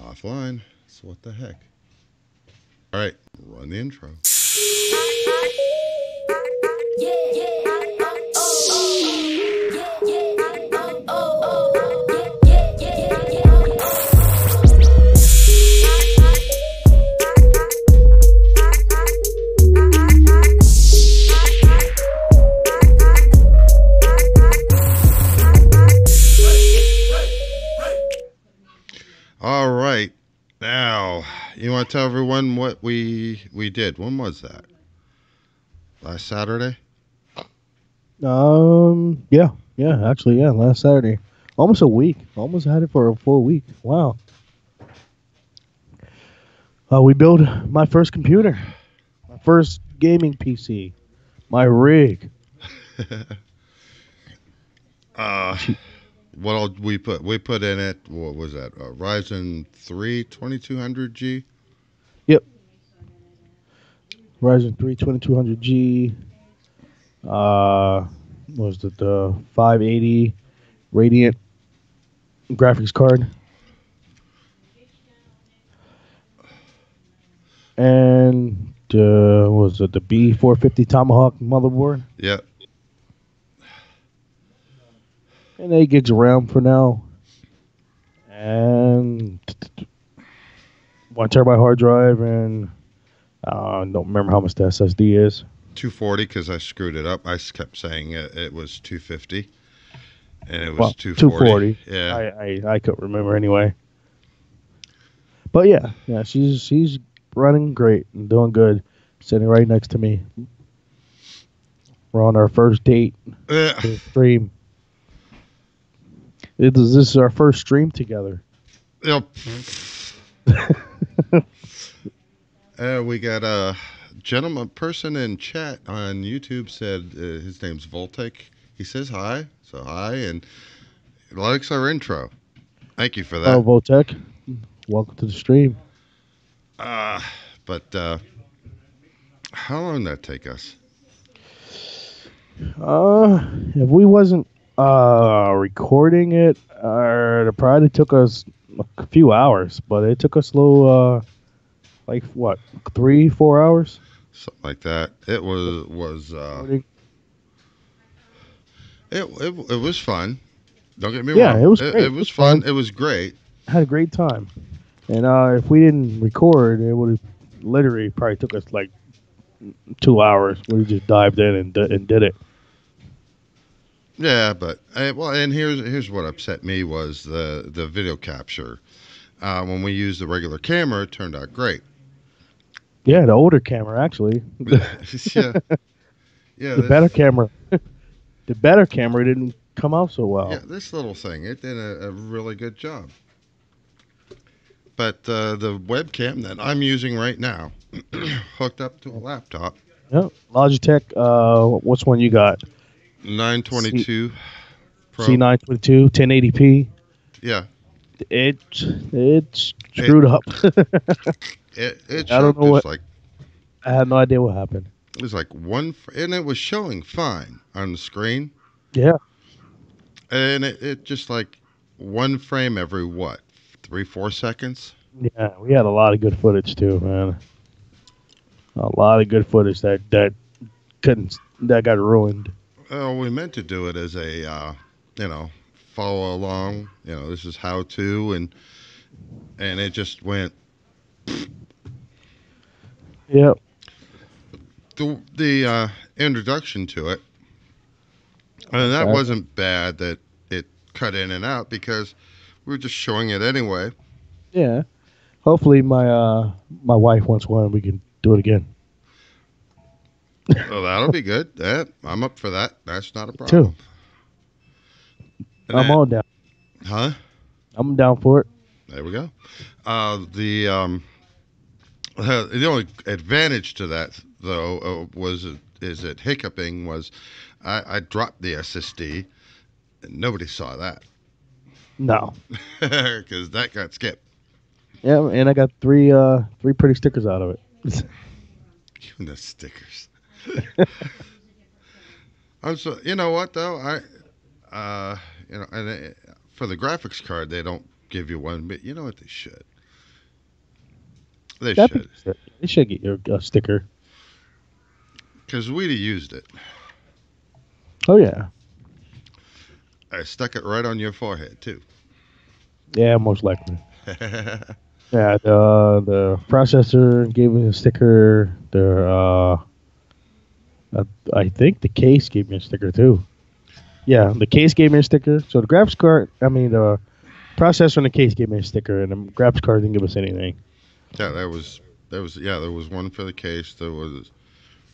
Offline. So what the heck? All right, run the intro. All right. Now, you want to tell everyone what we did? When was that? Last Saturday? Yeah, last Saturday. Almost a week. Almost had it for a full week. Wow. We built my first computer. My first gaming PC. My rig. What all we put? We put in it, what was that? Ryzen 3 2200G? Yep. Ryzen 3 2200G. Was it the 580 Radiant graphics card? And was it the B450 Tomahawk motherboard? Yep. And 8 gigs of RAM for now. And 1 TB hard drive, and I don't remember how much the SSD is. 240 because I screwed it up. I kept saying it was 250, and it was 240. Yeah, I couldn't remember anyway. But yeah, she's running great and doing good. Sitting right next to me. We're on our first date to stream. This is our first stream together. Yep. We got a person in chat on YouTube said his name's Voltec. He says hi, so hi, and likes our intro. Thank you for that. Oh, Voltec, welcome to the stream. But how long did that take us? If we wasn't recording it, it probably took us a few hours, but it took us a little, like what, 3-4 hours? Something like that. It was it was fun. Don't get me wrong. Yeah, it was great. It was fun. It was great. I had a great time. And if we didn't record, it would have literally probably took us like 2 hours. We just dived in and did it. Yeah, but and here's what upset me was the video capture. When we used the regular camera, it turned out great. Yeah, the older camera actually. yeah. The better camera. The better camera didn't come out so well. Yeah, this little thing, it did a really good job. But the webcam that I'm using right now, hooked up to a laptop. Yep. Logitech. What's one you got? 922 Pro. C922 1080p. Yeah. It's screwed up. It I don't know what. like, I had no idea what happened. it was like and it was showing fine on the screen, Yeah. and it just like one frame every 3-4 seconds. Yeah, we had a lot of good footage too, man. A lot of good footage that got ruined. We meant to do it as a follow along. This is how to, and it just went. Yep. The introduction to it, and that wasn't bad that it cut in and out because we were just showing it anyway. Yeah. Hopefully my wife wants one. We can do it again. Well, that'll be good. I'm up for that. That's not a problem. I'm all down. Huh? I'm down for it. There we go. The only advantage to that, though, is it hiccuping was I dropped the SSD, and nobody saw that. No. Because that got skipped. Yeah, and I got three pretty stickers out of it. Give them the stickers. You know what though? And for the graphics card, they don't give you one, but you know what they should. They That'd be should, good. They should get your sticker. because we'd have used it. Oh yeah, I stuck it right on your forehead too. yeah, most likely. Yeah, the processor gave me a sticker. I think the case gave me a sticker too. Yeah, the case gave me a sticker. So the graphics card, I mean the processor and the case gave me a sticker, and the graphics card didn't give us anything. Yeah, yeah, there was one for the case. There was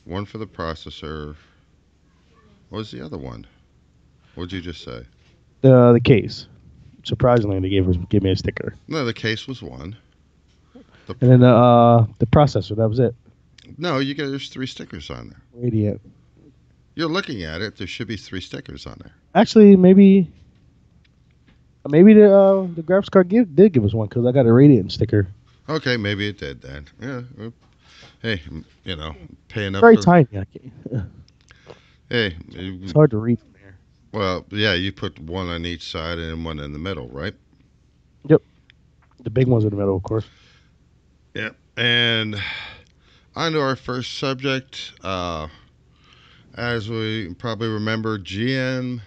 one for the processor. What was the other one? What'd you just say? The case, surprisingly, they gave me a sticker, No, the case was one. The and then the processor. That was it. no, you get there's three stickers on there. Radiant. You're looking at it. There should be three stickers on there. Actually, maybe the graphics card did give us one because I got a Radiant sticker. Okay, maybe it did then. Yeah. Hey, pay enough Very for. tiny. Hey, It's hard to read from here. well, yeah, you put one on each side and one in the middle, right? Yep. The big ones in the middle, of course. Yeah. And on to our first subject. As we probably remember, GM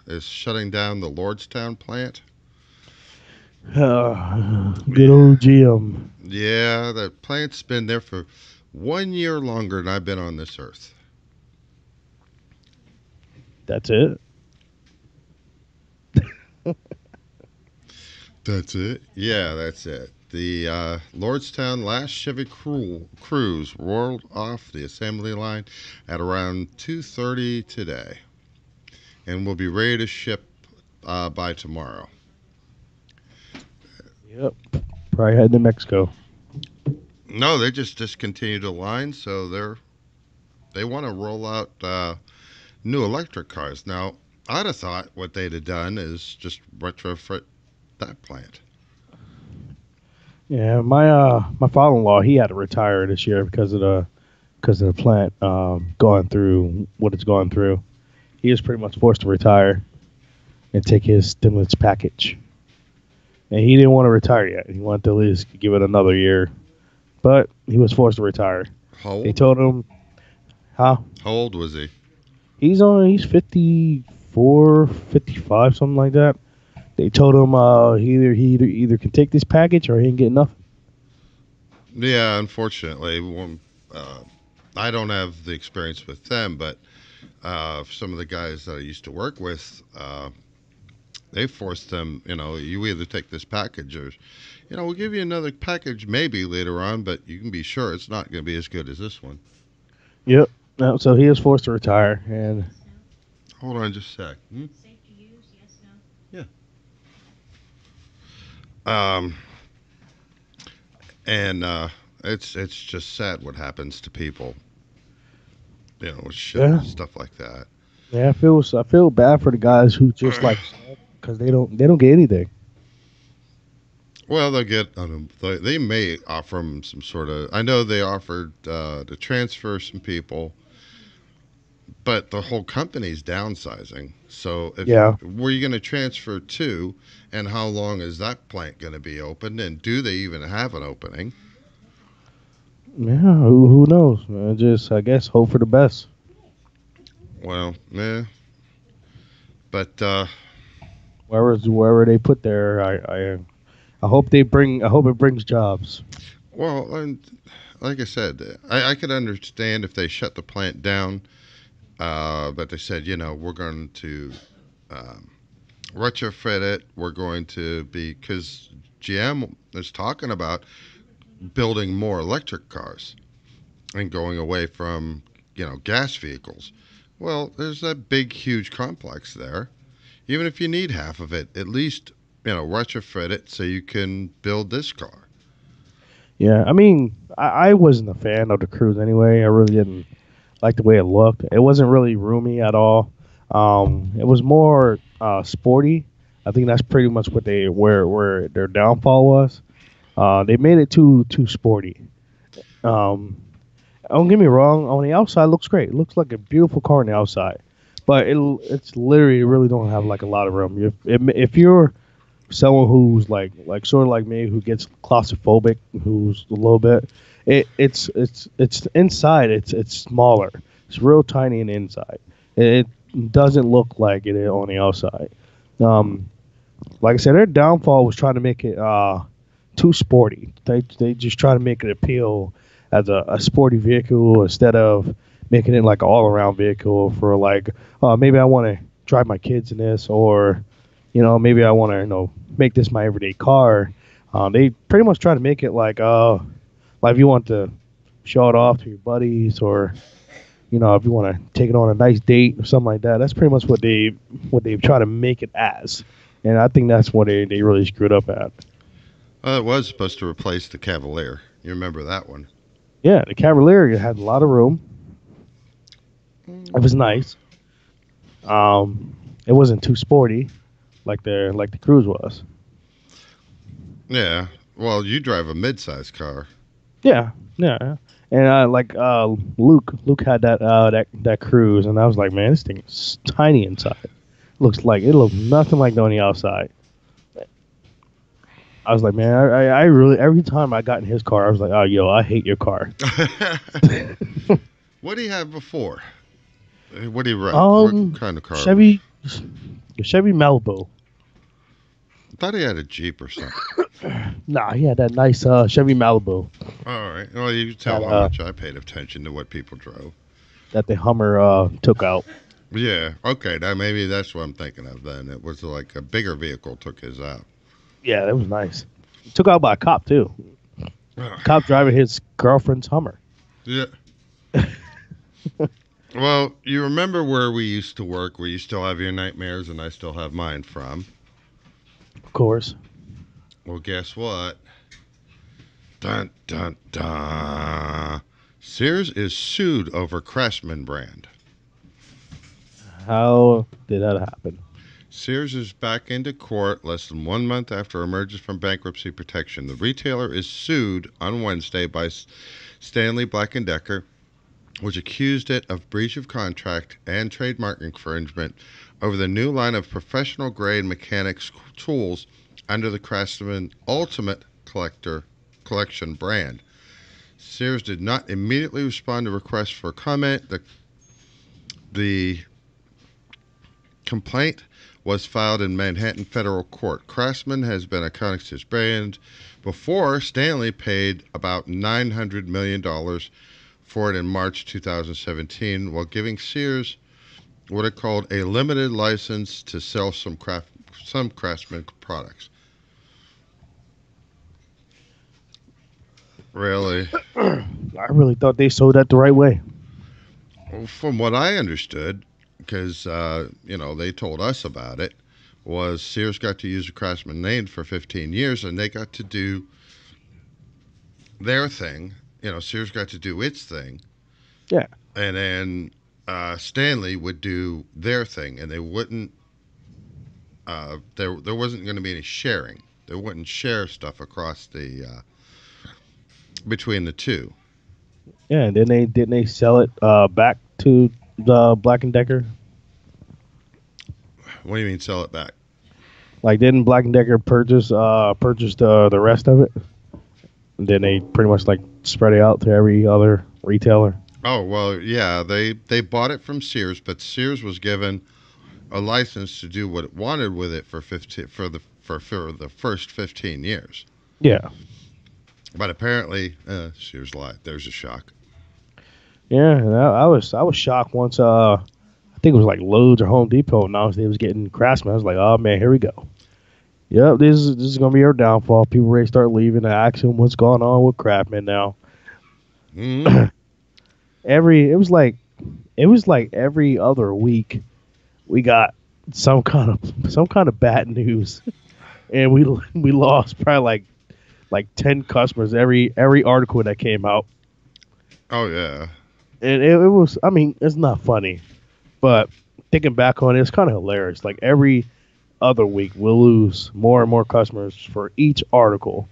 is shutting down the Lordstown plant. Good old GM. Yeah, that plant's been there for 1 year longer than I've been on this earth. That's it. That's it? Yeah, that's it. The Lordstown last Chevy Cruze rolled off the assembly line at around 2:30 today and will be ready to ship by tomorrow. Yep. Probably heading to Mexico. No, they just discontinued the line, so they want to roll out new electric cars. Now, I'd have thought what they'd have done is just retrofit that plant. Yeah, my father-in-law, he had to retire this year because of the plant going through what it's going through. He was pretty much forced to retire and take his stimulus package. And he didn't want to retire yet. He wanted to at least give it another year, but he was forced to retire. How They old? told him, "Huh? How old was he? He's 54, 55, something like that." They told him he either can take this package or he ain't get nothing. Yeah, unfortunately, I don't have the experience with them, but some of the guys that I used to work with, they forced them. You either take this package or, we'll give you another package maybe later on, but you can be sure it's not going to be as good as this one. Yep. No, so he was forced to retire, and Hold on just a sec. Yeah. And it's just sad what happens to people, with shit Yeah. stuff like that. yeah, I feel bad for the guys who just like because they don't get anything. Well, they'll get. They may offer them some sort of. I know they offered to transfer some people, but the whole company's downsizing. So, Yeah. where are you going to transfer to, and how long is that plant going to be open, and do they even have an opening? Yeah, who knows? Man? Just I guess hope for the best. Well, yeah. But Wherever they put there, I hope it brings jobs. well, and like I said, I could understand if they shut the plant down, but they said, we're going to retrofit it. We're going to because GM is talking about building more electric cars and going away from gas vehicles. Well, there's that big, huge complex there. Even if you need half of it, at least retrofit it so you can build this car. Yeah, I mean, I wasn't a fan of the Cruze anyway. I really didn't like the way it looked. It wasn't really roomy at all. It was more sporty. I think that's pretty much where their downfall was. They made it too sporty. Um, don't get me wrong. On the outside, it looks great. It looks like a beautiful car on the outside, but it's literally really don't have like a lot of room. If you're someone who's like sort of like me who gets claustrophobic, who's a little bit. It's inside. It's smaller. It's real tiny and inside. It doesn't look like it on the outside. Um, like I said, their downfall was trying to make it too sporty. They just try to make it appeal as a sporty vehicle instead of making it like an all around vehicle for like maybe I want to drive my kids in this, or maybe I want to make this my everyday car. They pretty much try to make it like if you want to show it off to your buddies, or if you want to take it on a nice date or something like that. That's pretty much what they try to make it as, and I think that's what they really screwed up at. It was supposed to replace the Cavalier. You remember that one? Yeah, the Cavalier had a lot of room. It was nice. It wasn't too sporty like the Cruze was. Yeah. Well, you drive a mid-sized car. Yeah, yeah. And Luke had that Cruze, and I was like, man, this thing is tiny inside. It looks nothing like on the outside. I was like, man, I really every time I got in his car, I was like, oh, yo, I hate your car. What do you have before? What do you run? What kind of car? Chevy Malibu. I thought he had a Jeep or something. Nah, he had that nice Chevy Malibu. All right. Well, you can tell how much I paid attention to what people drove. That the Hummer took out. Yeah. Okay. Now maybe that's what I'm thinking of. Then it was like a bigger vehicle took his out. Yeah, that was nice. Took out by a cop too. Cop driving his girlfriend's Hummer. Yeah. Well, you remember where we used to work, where you still have your nightmares and I still have mine from. Of course. Well, guess what? Dun, dun, dun. Sears is sued over Craftsman brand. How did that happen? Sears is back into court less than 1 month after emerges from bankruptcy protection. The retailer is sued on Wednesday by Stanley Black & Decker, which accused it of breach of contract and trademark infringement over the new line of professional-grade mechanics tools under the Craftsman Ultimate Collection brand. Sears did not immediately respond to requests for comment. The complaint was filed in Manhattan Federal Court. Craftsman has been a Sears brand before. Stanley paid about $900 million for it in March 2017, while giving Sears what it called a limited license to sell some Craftsman products. Really? I really thought they sold that the right way. Well, from what I understood, because they told us about it, was Sears got to use the Craftsman name for 15 years, and they got to do their thing. Sears got to do its thing. Yeah. And then Stanley would do their thing, and they wouldn't. There wasn't going to be any sharing. They wouldn't share stuff across the between the two. Yeah, and then didn't they sell it back to the Black & Decker? What do you mean sell it back? Like, didn't Black & Decker purchase the rest of it? And then they pretty much like spread it out to every other retailer. Oh, well, yeah, they bought it from Sears, but Sears was given a license to do what it wanted with it for the first 15 years. Yeah. But apparently, Sears lied. There's a shock. Yeah, and I was shocked once. I think it was like Lowe's or Home Depot announced they was getting Craftsman. I was like, oh man, here we go. Yep, this is gonna be our downfall. People ready to start leaving and asking what's going on with Craftsman now. Mm-hmm. It was like every other week we got some kind of bad news, and we lost probably like 10 customers every article that came out. Oh yeah. And it was, I mean, it's not funny, but thinking back on it, it's kind of hilarious. Like every other week, we'll lose more and more customers for each article.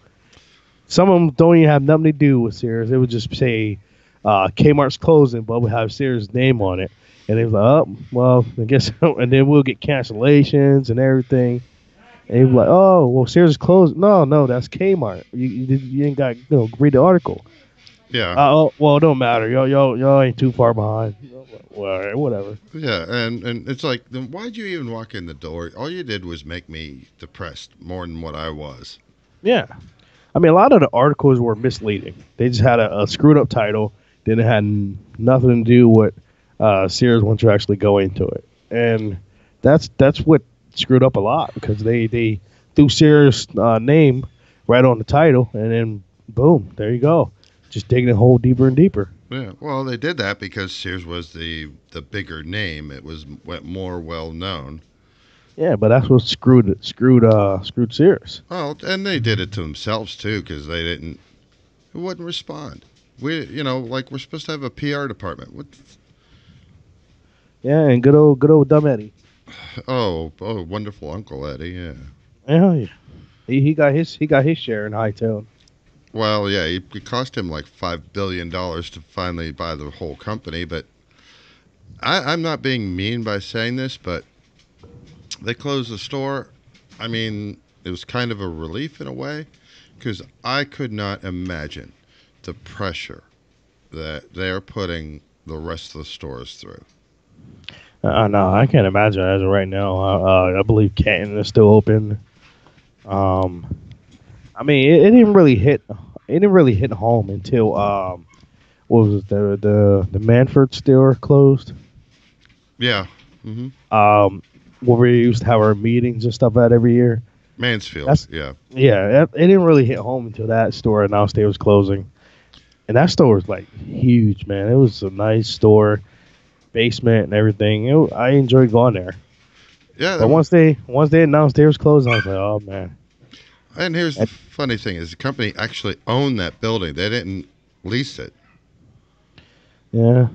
Some of them don't even have nothing to do with Sears. It would just say Kmart's closing, but we have Sears' name on it. And it was like, oh, well, I guess, and then we'll get cancellations and everything. And he was like, "Oh, well, Sears is closed." No, no, that's Kmart. You ain't got read the article. Yeah. Oh, well, it don't matter. Y'all ain't too far behind. Well, all right, whatever. Yeah, and it's like, then why'd you even walk in the door? All you did was make me depressed more than what I was. Yeah, I mean, a lot of the articles were misleading. They just had a screwed up title. Then it had nothing to do with Sears once you actually go into it, and that's what screwed up a lot because they threw Sears' name right on the title, and then boom, there you go, just digging a hole deeper and deeper. Yeah, well, they did that because Sears was the bigger name. It was more well known. Yeah, but that's what screwed Sears. Well, and they did it to themselves too because they didn't. It wouldn't respond. Like we're supposed to have a PR department. What? Yeah, and good old dumb Eddie. Oh, wonderful Uncle Eddie. Yeah. Yeah, he got his share in Hightown. Well, yeah, it cost him like $5 billion to finally buy the whole company. But I'm not being mean by saying this, but they closed the store. I mean, it was kind of a relief in a way because I could not imagine the pressure that they're putting the rest of the stores through. No, I can't imagine as of right now. I believe Canton is still open. Um, I mean, it didn't really hit. It didn't really hit home until what was it, the Manford store closed. Yeah. Hmm. Where we used to have our meetings and stuff at every year. Mansfield. That's Yeah. yeah. It didn't really hit home until that store announced they was closing, and that store was like huge, man. It was a nice store, basement and everything. I enjoyed going there. Yeah. But once they announced they was closing, I was like, oh man. And here's the And- funny thing: is the company actually owned that building. They didn't lease it. yeah.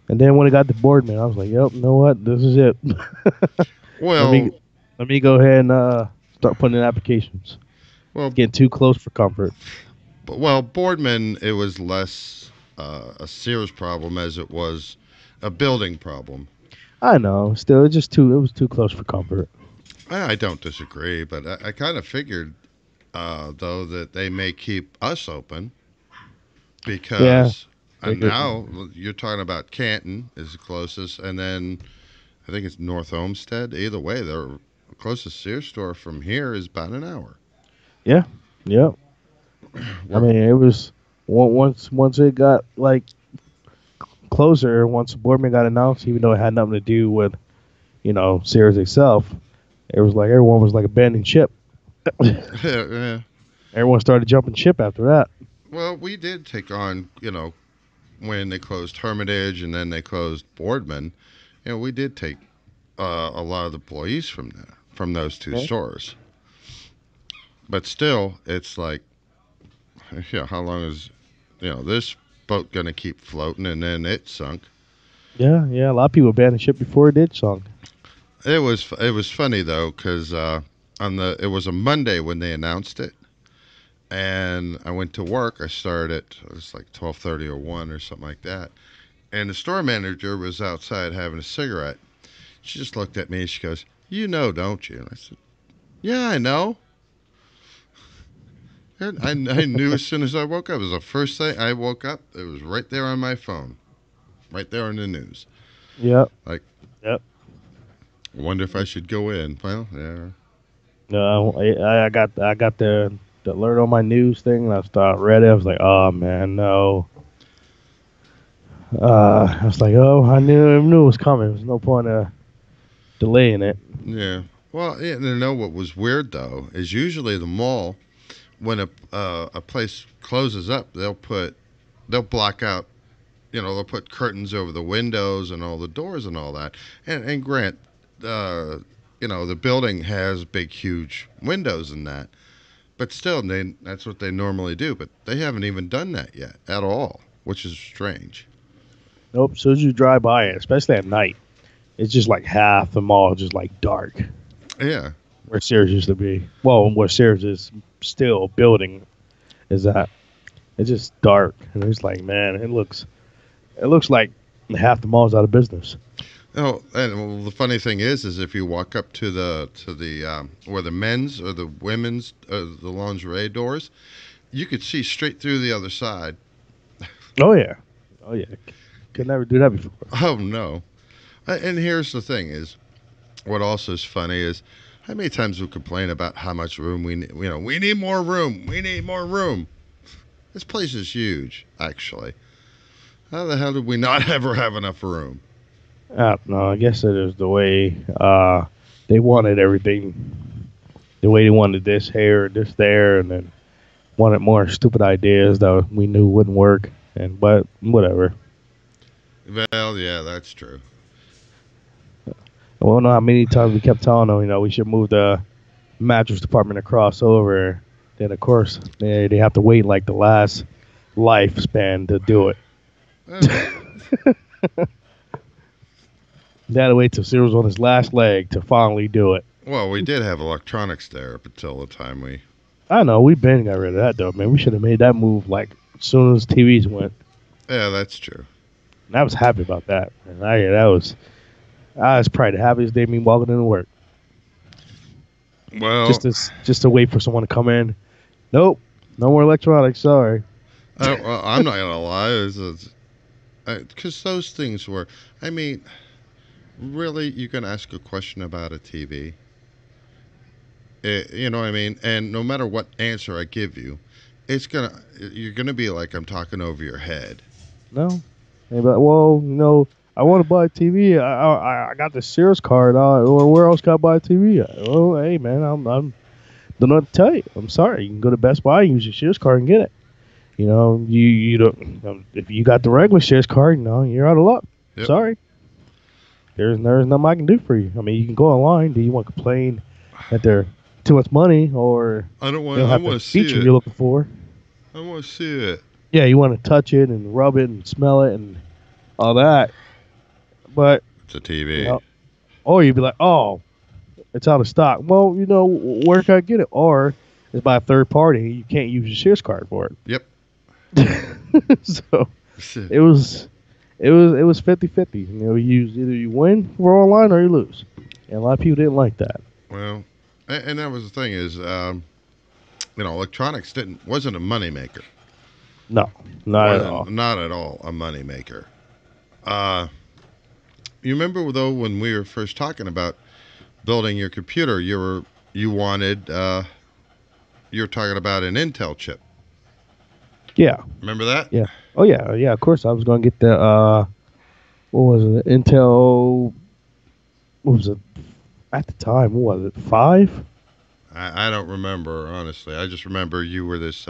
And then when it got to Boardman, I was like, yep, you know what? This is it. let Well, me let me go ahead and start putting in applications. well, It's getting too close for comfort. Boardman. It was less a Sears problem as it was a building problem. I know. Still, it was too close for comfort. I don't disagree, but I kind of figured, though, that they may keep us open Yeah. because, and Figured. now you're talking about Canton is the closest, and then I think it's North Olmsted. Either way, the closest Sears store from here is about an hour. Yeah. Yep. I We're, mean, it was once it got like closer. Once Boardman got announced, even though it had nothing to do with Sears itself, it was like everyone was like abandoning ship. yeah. Everyone started jumping ship after that. Well, we did take on, when they closed Hermitage and then they closed Boardman, we did take a lot of employees from there, from those two Okay. stores. But still, it's like, yeah, how long is, this boat going to keep floating and then it sunk? Yeah, yeah. A lot of people abandoned ship before it did sunk. It was funny though because it was a Monday when they announced it, and I went to work. I started at it was like 12:30 or 1 or something like that, and the store manager was outside having a cigarette. She just looked at me and she goes, "You know, don't you?" And I said, "Yeah, I know." And I knew as soon as I woke up. It was the first thing I woke up. It was right there on my phone, right there on the news. Yep. Like, Yep. I wonder if I should go in. Well, yeah. No, I got the alert on my news thing, and I started read it. I was like, oh man, no. I was like, oh, I knew it was coming. There's no point of delaying it. Yeah. Well, yeah, you know what was weird though is usually the mall when a place closes up, they'll block out, they'll put curtains over the windows and all the doors and all that. And grant, uh, the building has big, huge windows and that, but still, that's what they normally do. But they haven't even done that yet at all, which is strange. Nope. As soon as you drive by it, especially at night, it's just like half the mall just like dark. Yeah. Where Sears used to be. Well, where Sears is still building is that it's just dark, and it's like, man, it looks like half the mall's out of business. Oh, and well, the funny thing is if you walk up to the where the men's or the women's the lingerie doors, you could see straight through the other side. Oh yeah, oh yeah. Could never do that before. Oh no! And here's the thing: is what also is funny is how many times we complain about how much room we need. You know, we need more room. We need more room. This place is huge, actually. How the hell did we not ever have enough room? I don't know. I guess it is the way they wanted everything. The way they wanted this here, this there, and then wanted more stupid ideas that we knew wouldn't work. But whatever. Well, yeah, that's true. I don't know how many times we kept telling them, we should move the mattress department across over. Then of course they have to wait like the last lifespan to do it. They had to wait till Sears was on his last leg to finally do it. Well, we did have electronics there up until the time we. I know we've been got rid of that though, man. We should have made that move like as soon as TVs went. Yeah, that's true. And I was happy about that. And I was probably the happiest day of me walking into work. Well, Just to wait for someone to come in. Nope, no more electronics. Sorry. well, I'm not gonna lie, because those things were. I mean, really, you can ask a question about a TV. You know what I mean? And no matter what answer I give you, you're gonna be like I'm talking over your head. No. Hey, but I want to buy a TV. I got the Sears card. Or where else can I buy a TV? Oh, hey man, I'm don't know what to tell you. I'm sorry. You can go to Best Buy, use your Sears card, and get it. You don't. If you got the regular Sears card, you're out of luck. Yep. Sorry. There's nothing I can do for you. I mean, you can go online. Do you want to complain that they're too much money, or I don't want. they don't I have want the to see feature it. you're looking for? I want to see it. Yeah, you want to touch it and rub it and smell it and all that. But It's a TV. or you'd be like, oh, it's out of stock. Well, where can I get it? Or it's by a third party. You can't use your Sears card for it. Yep. So it was 50-50. Either you win for online or you lose. And a lot of people didn't like that. Well, and that was the thing is, electronics wasn't a moneymaker. No, not at all. Not at all a moneymaker. You remember though when we were first talking about building your computer, you were talking about an Intel chip. Yeah. Remember that? Yeah. Oh yeah, yeah. Of course, I was gonna get the what was it? Intel. What was it at the time? What was it? 5? I don't remember honestly. I just remember you were this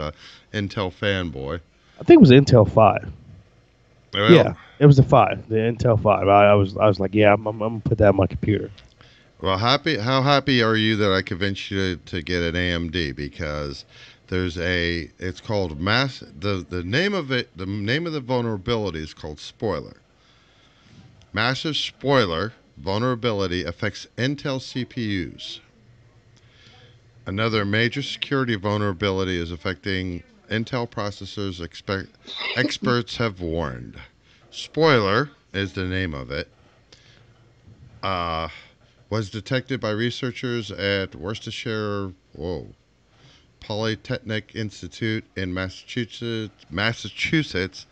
Intel fanboy. I think it was Intel 5. Well, Yeah, it was the 5, the Intel 5. I was like, yeah, I'm gonna put that on my computer. Well, how happy are you that I convinced you to get an AMD? Because it's called the name of the vulnerability is called Spoiler. Massive Spoiler vulnerability affects Intel CPUs. Another major security vulnerability is affecting Intel processors, experts have warned. Spoiler is the name of it. Was detected by researchers at Worcestershire Polytechnic Institute in Massachusetts,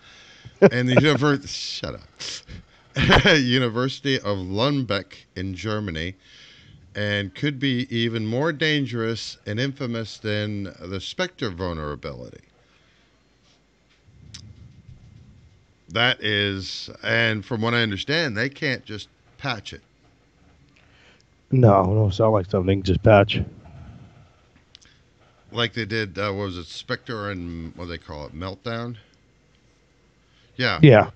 and the University of Lübeck in Germany, and could be even more dangerous and infamous than the Spectre vulnerability. That is, and from what I understand, they can't just patch it. No, it don't sound like something they can just patch. Like they did, what was it, Spectre and what do they call it, Meltdown? Yeah. Yeah.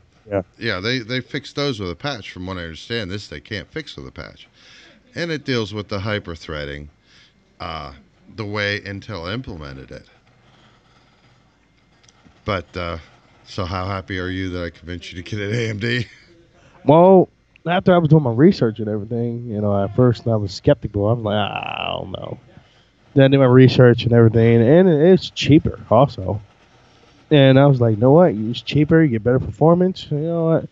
Yeah, they fixed those with a patch. From what I understand, this they can't fix with a patch. And it deals with the hyper-threading, the way Intel implemented it. But, so how happy are you that I convinced you to get an AMD? Well, after I was doing my research and everything, at first I was skeptical. I was like, I don't know. Then I did my research and everything, and it's cheaper also. And I was like, you know what? It's cheaper, you get better performance. You know what?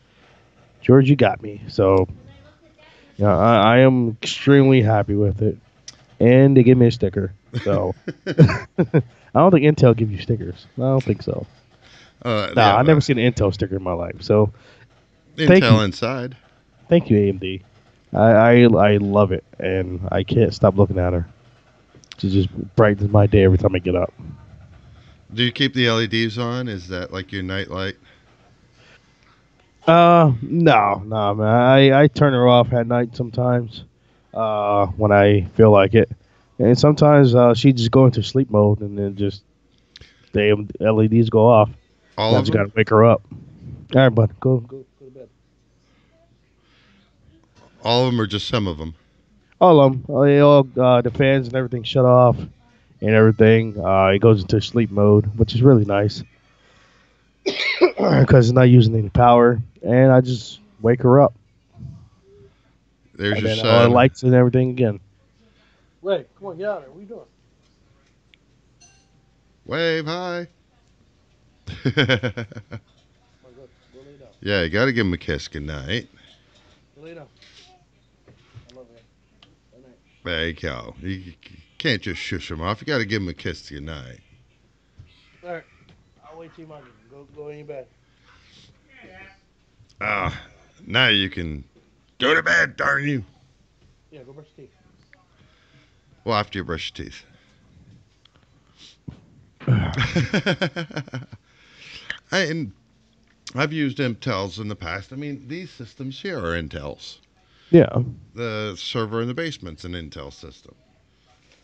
George, you got me. So Yeah, I am extremely happy with it, and they give me a sticker. So I don't think Intel gives you stickers. I don't think so. Nah, Yeah, I never seen an Intel sticker in my life. So thank you, Intel Inside. thank you, AMD. I love it, and I can't stop looking at her. She just brightens my day every time I get up. Do you keep the LEDs on? Is that like your night light? No, no, man. I turn her off at night sometimes, when I feel like it, and sometimes she just go into sleep mode, and then just the LEDs go off, and All I of just them? gotta wake her up. All right, bud, go to bed. All of them, or just some of them? All of them, the fans and everything shut off, and everything. It goes into sleep mode, which is really nice because it's not using any power, and I just wake her up, There's and your then all the son. lights and everything again. Wait, come on, get out of there. What are you doing? Wave hi. Come on, go lay down. Yeah, you got to give him a kiss goodnight. Go lay down. I love you. Good night. There you go. You can't just shush him off. You got to give him a kiss goodnight. All right, I'll wait till you mind. Go in your bed. Ah, now you can go to bed, darn you. Yeah, go brush your teeth. Well, after you brush your teeth. And I've used Intels in the past. I mean, these systems here are Intels. Yeah. The server in the basement's an Intel system.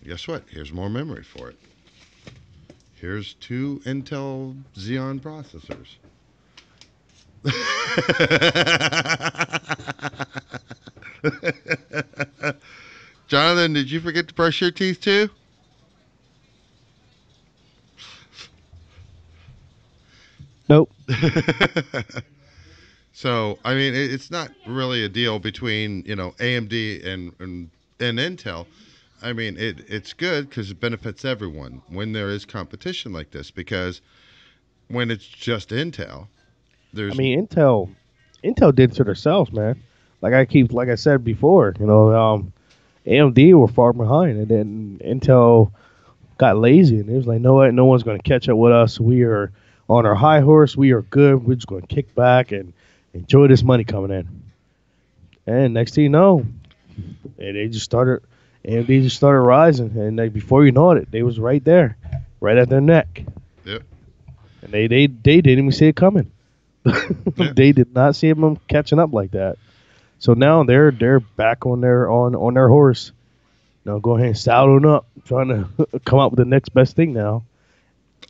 Guess what? Here's more memory for it. Here's two Intel Xeon processors. Jonathan, did you forget to brush your teeth too? Nope. So, I mean, it's not really a deal between, AMD and Intel. I mean, it's good because it benefits everyone when there is competition like this. Because when it's just Intel, I there's mean, Intel did it to themselves, man. Like I said before, AMD were far behind, and then Intel got lazy, and it was like, no, what, no one's going to catch up with us. We are on our high horse. We are good. We're just going to kick back and enjoy this money coming in. And next thing you know, they just started. AMD just started rising, and like, before you know it, they was right there, right at their neck, yep, and they didn't even see it coming. yep. They did not see them catching up like that. So now they're back on their horse. Now go ahead and saddle up, trying to come up with the next best thing now.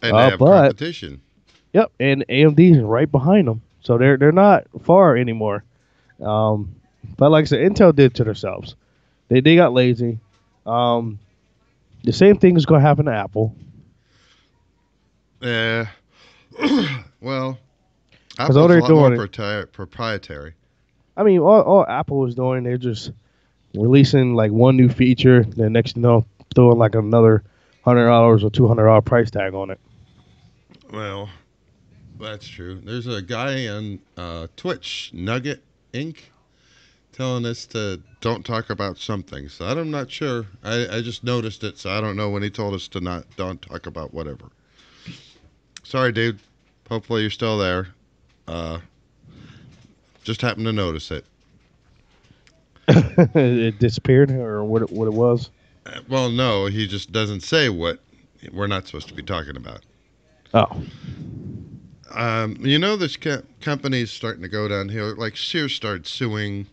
And they have But competition. yep, and AMD is right behind them, so they're not far anymore. Um, but like I said, Intel did to themselves. They got lazy. Um, the same thing is going to happen to Apple Yeah. Well, because all Apple's a they're lot more doing. proprietary. I mean, all Apple is doing, they're just releasing like one new feature, then next you know, throwing like another $100 or $200 price tag on it. Well, that's true. There's a guy on Twitch, Nugget Inc., telling us to don't talk about something. So I'm not sure. I just noticed it, so I don't know when he told us to not don't talk about whatever. Sorry, dude. Hopefully you're still there. Uh, just happened to notice it. It disappeared or what it was. Well, no, he just doesn't say what we're not supposed to be talking about. Oh, This company's starting to go down here. Like Sears started suing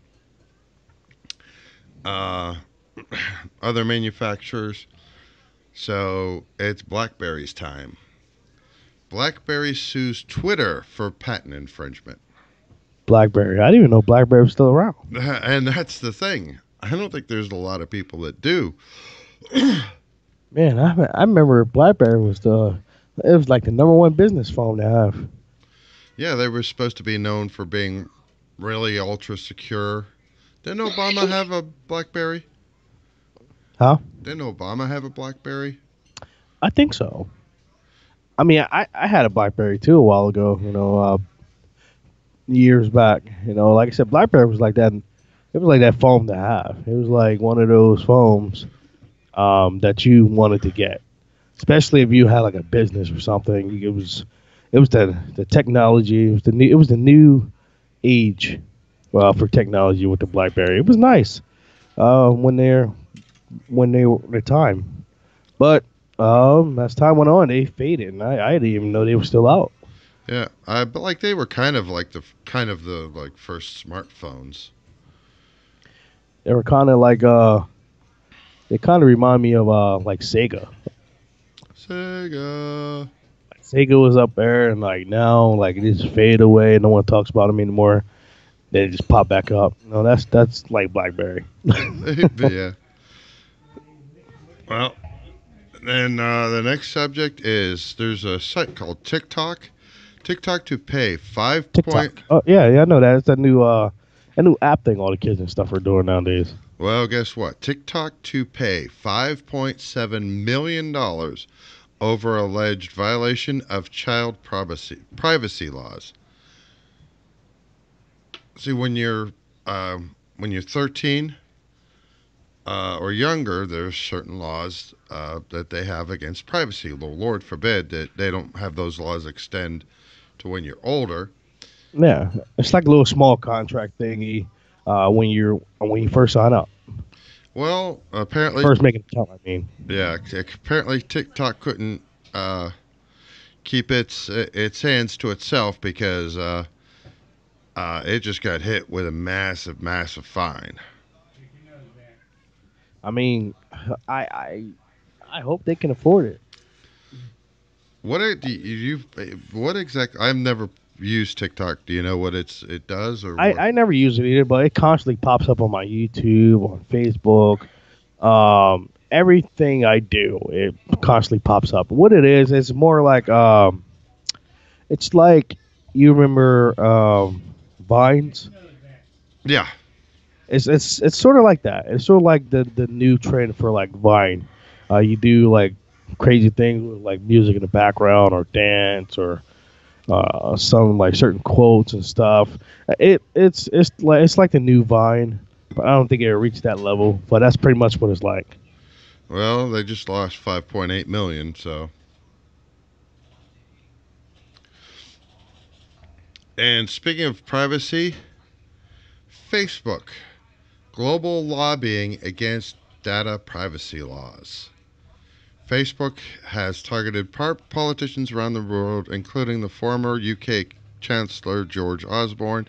uh, other manufacturers. So it's Blackberry's time. Blackberry sues Twitter for patent infringement. BlackBerry. I didn't even know BlackBerry was still around. And that's the thing. I don't think there's a lot of people that do. Man, I remember BlackBerry was it was like the number one business phone to have. Yeah, they were supposed to be known for being really ultra secure. Didn't Obama have a Blackberry? Huh? Didn't Obama have a Blackberry? I think so. I mean, I had a BlackBerry too a while ago. Years back. Like I said, BlackBerry was like that it was like that foam to have. It was like one of those foams that you wanted to get, especially if you had like a business or something. It was the technology. It was the new age for technology with the BlackBerry. It was nice when they were their time, but as time went on, they faded, and I didn't even know they were still out. Yeah, but like they were kind of like the like first smartphones. They were kind of like they kind of remind me of like Sega. Sega. Sega was up there, and like now, like it just fade away. No one talks about them anymore. They just pop back up. No, that's like BlackBerry. Yeah. Well, then the next subject is there's a site called TikTok. TikTok to pay five point. TikTok. Oh yeah, I know that. It's a new app thing all the kids and stuff are doing nowadays. Well, guess what? TikTok to pay $5.7 million over alleged violation of child privacy laws. See, when you're 13 or younger, there's certain laws that they have against privacy. Lord forbid that they don't have those laws extend to when you're older. Yeah, it's like a little small contract thingy when you first sign up, Well, apparently, first make an account. I mean, yeah, apparently TikTok couldn't keep its hands to itself because it just got hit with a massive fine. I mean, I I I hope they can afford it. Do what exactly? I've never used TikTok. Do you know what it does or what? I never use it either, but it constantly pops up on my YouTube, on Facebook. Everything I do, it constantly pops up. What it is, it's more like it's like you remember Vines. Yeah, It's sort of like that. It's sort of like the new trend for like Vine. You do like crazy things with like music in the background or dance or some like certain quotes and stuff. It's like the new Vine, but I don't think it reached that level. But that's pretty much what it's like. well, they just lost 5.8 million. So, and speaking of privacy, Facebook global lobbying against data privacy laws. Facebook has targeted politicians around the world, including the former UK Chancellor George Osborne,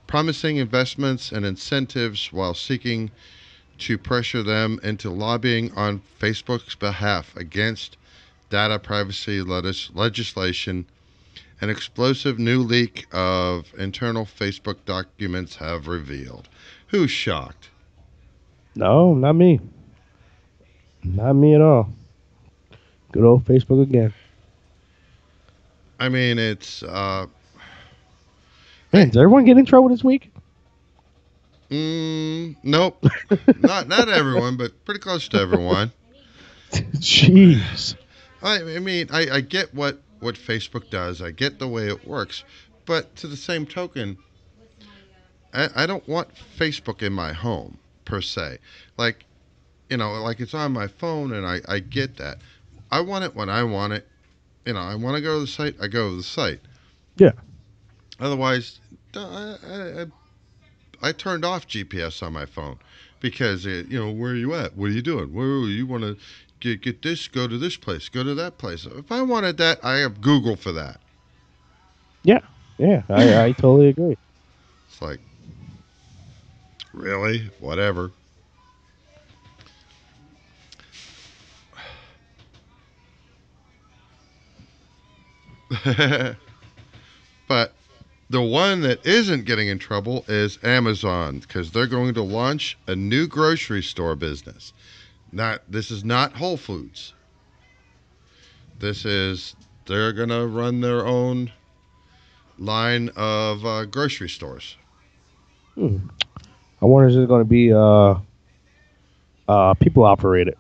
promising investments and incentives while seeking to pressure them into lobbying on Facebook's behalf against data privacy legislation. An explosive new leak of internal Facebook documents have revealed. Who's shocked? No, not me. Not me at all. Good old Facebook again. I mean, it's Man, I did everyone get in trouble this week? nope, not everyone, but pretty close to everyone. Jeez. I mean, I get what Facebook does. I get the way it works, but to the same token, I don't want Facebook in my home per se. Like like it's on my phone, and I get that. I want it when I want it. I want to go to the site. I go to the site. Yeah. Otherwise, I turned off GPS on my phone because where are you at? What are you doing? Where you want to get this? Go to this place. Go to that place. If I wanted that, I have Google for that. Yeah. Yeah. I totally agree. It's like really whatever. But the one that isn't getting in trouble is Amazon because they're going to launch a new grocery store business. This is not Whole Foods. They're going to run their own line of grocery stores. Hmm. I wonder is it going to be people operated?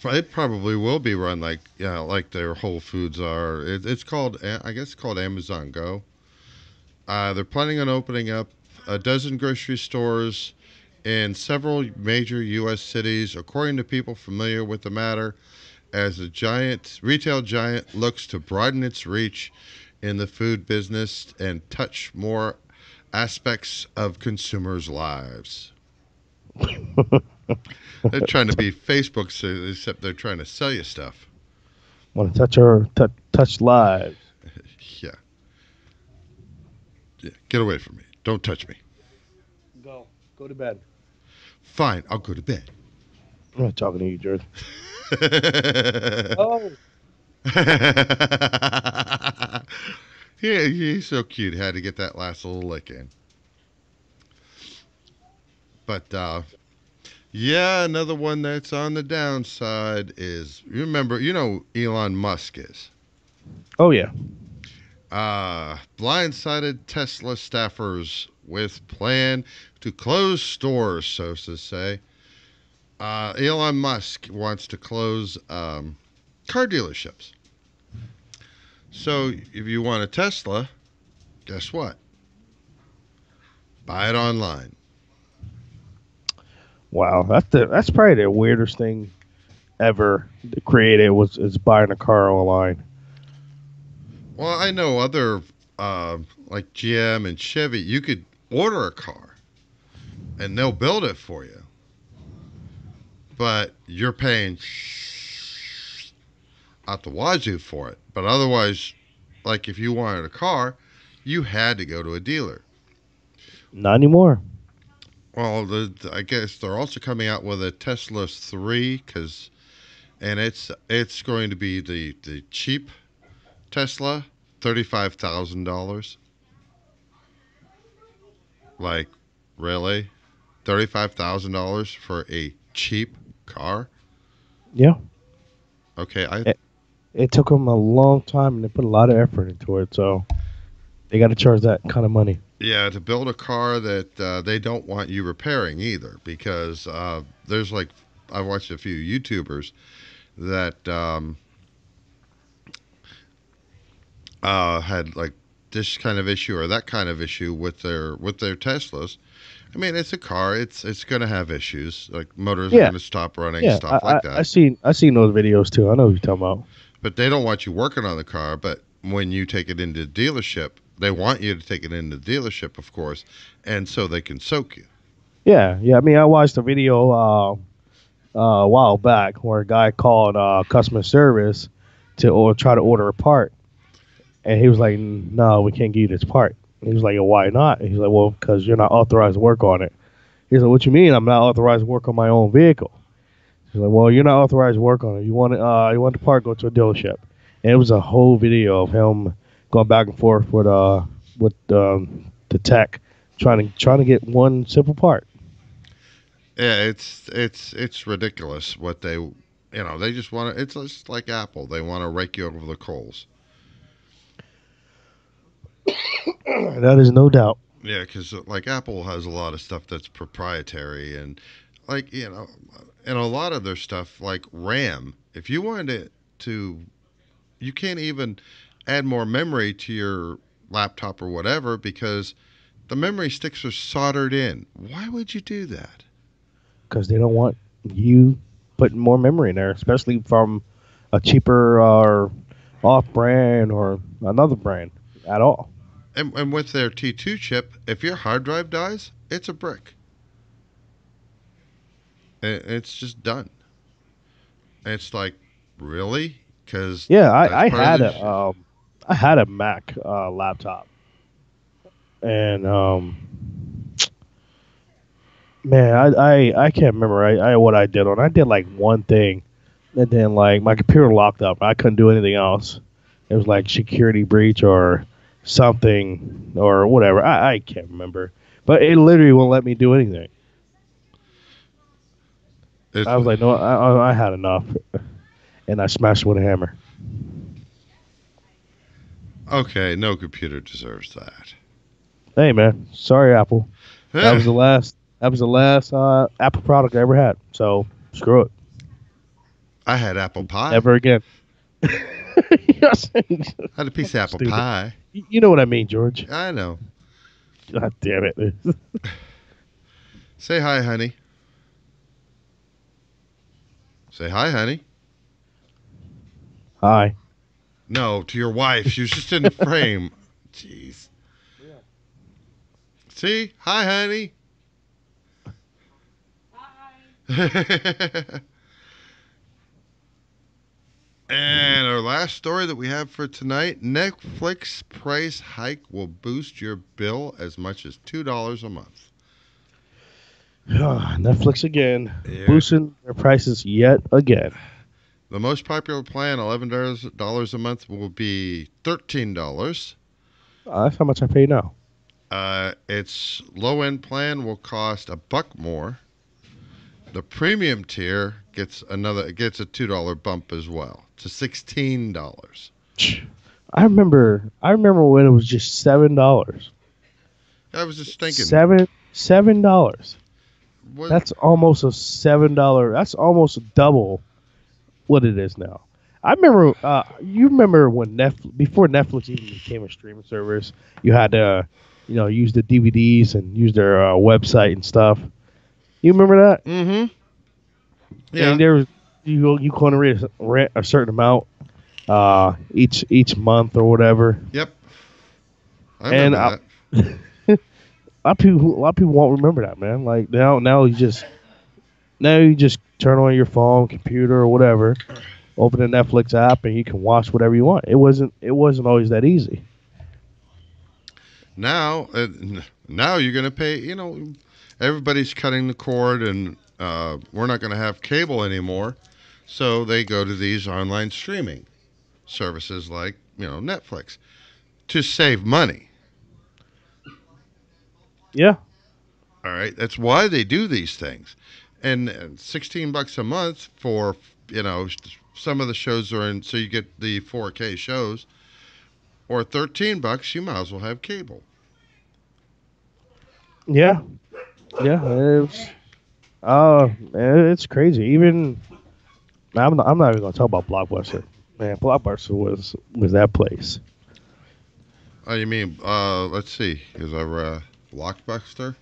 It probably will be run like like their Whole Foods are. It's called I guess it's called Amazon Go. They're planning on opening up a dozen grocery stores in several major U.S. cities, according to people familiar with the matter, as the retail giant looks to broaden its reach in the food business and touch more aspects of consumers' lives. They're trying to be Facebook, except they're trying to sell you stuff. Want to touch lives. Yeah. Yeah. Get away from me. Don't touch me. Go to bed. Fine, I'll go to bed. I'm not talking to you, George. Oh. Yeah, he's so cute. Had to get that last little lick in. But yeah, another one that's on the downside is you know Elon Musk is. Oh yeah. Blindsided Tesla staffers with plan to close stores, so to say. Elon Musk wants to close car dealerships. So if you want a Tesla, guess what? Buy it online. Wow, that's probably the weirdest thing ever created is buying a car online. Well, I know other like GM and Chevy, you could order a car and they'll build it for you, but you're paying out the wazoo for it. But otherwise, like if you wanted a car, you had to go to a dealer. Not anymore. Well, I guess they're also coming out with a Tesla 3 and it's going to be the cheap Tesla, $35,000. Like, really? $35,000 for a cheap car? Yeah. Okay, It took them a long time and they put a lot of effort into it, so they got to charge that kind of money. yeah, to build a car that they don't want you repairing either, because there's like I watched a few YouTubers that had like this kind of issue or that kind of issue with their Teslas. I mean, it's a car. It's going to have issues. Like motors are Yeah. going to stop running, Yeah, stuff like that. I seen those videos too. I know what you're talking about. But they don't want you working on the car. But when you take it into the dealership, they want you to take it into the dealership, of course, and so they can soak you. Yeah, yeah. I mean, I watched a video a while back where a guy called customer service to try to order a part, and he was like, "No, we can't give you this part." He was like, "Why not?" He's like, "Well, because you're not authorized to work on it." He's like, "What you mean? I'm not authorized to work on my own vehicle?" He's like, "Well, you're not authorized to work on it. You want it? You want the part? Go to a dealership." And it was a whole video of him going back and forth with the tech trying to get one simple part. Yeah, it's ridiculous what they just want to. It's just like Apple. They want to rake you over the coals. That is no doubt. Yeah, because like Apple has a lot of stuff that's proprietary, and like and a lot of their stuff like RAM. If you wanted it to, you can't even add more memory to your laptop or whatever because the memory sticks are soldered in. Why would you do that? Because they don't want you putting more memory in there, especially from a cheaper or off brand or another brand at all. And with their T2 chip, if your hard drive dies, it's a brick. It's just done. It's like, really? Because Yeah, that's I part had of the I had a Mac laptop, and man, I can't remember what I did on. I did like one thing, and then like my computer locked up. I couldn't do anything else. It was like security breach or something or whatever. I can't remember, but it literally won't let me do anything. it's I was like, no, I had enough, and I smashed it with a hammer. okay. No computer deserves that. Hey man, sorry Apple. That was the last. That was the last Apple product I ever had. So screw it. I had apple pie. Ever again. Yes. I had a piece of apple Stupid. pie. You know what I mean, George. I know. God damn it. Say hi, honey. Say hi, honey. Hi. No, to your wife. She was just in the frame. Jeez. See? Hi, honey. And our last story that we have for tonight, Netflix price hike will boost your bill as much as $2 a month. Netflix again. Yeah. Boosting their prices yet again. The most popular plan, $11 a month, will be $13. That's how much I pay now. Its low-end plan will cost $1 more. The premium tier gets a $2 bump as well to $16. I remember when it was just $7. I was just thinking, $7. what, That's almost a $7. That's almost double what it is now. I remember. You remember when before Netflix even became a streaming service, you had to, use the DVDs and use their website and stuff. You remember that? Mm-hmm. Yeah. And there was you couldn't rent a certain amount each month or whatever. Yep. I remember that. A lot of people won't remember that, man. Like now you just turn on your phone, computer, or whatever, open the Netflix app, and you can watch whatever you want. It wasn't always that easy. Now you're gonna pay. Everybody's cutting the cord, and we're not gonna have cable anymore. So they go to these online streaming services like Netflix to save money. Yeah. All right, that's why they do these things. And $16 a month for some of the shows are in, so you get the 4K shows, or $13, you might as well have cable. Yeah. It's crazy. Even I'm not even gonna talk about Blockbuster. Man, Blockbuster was that place. Oh, you mean let's see, is our Blockbuster?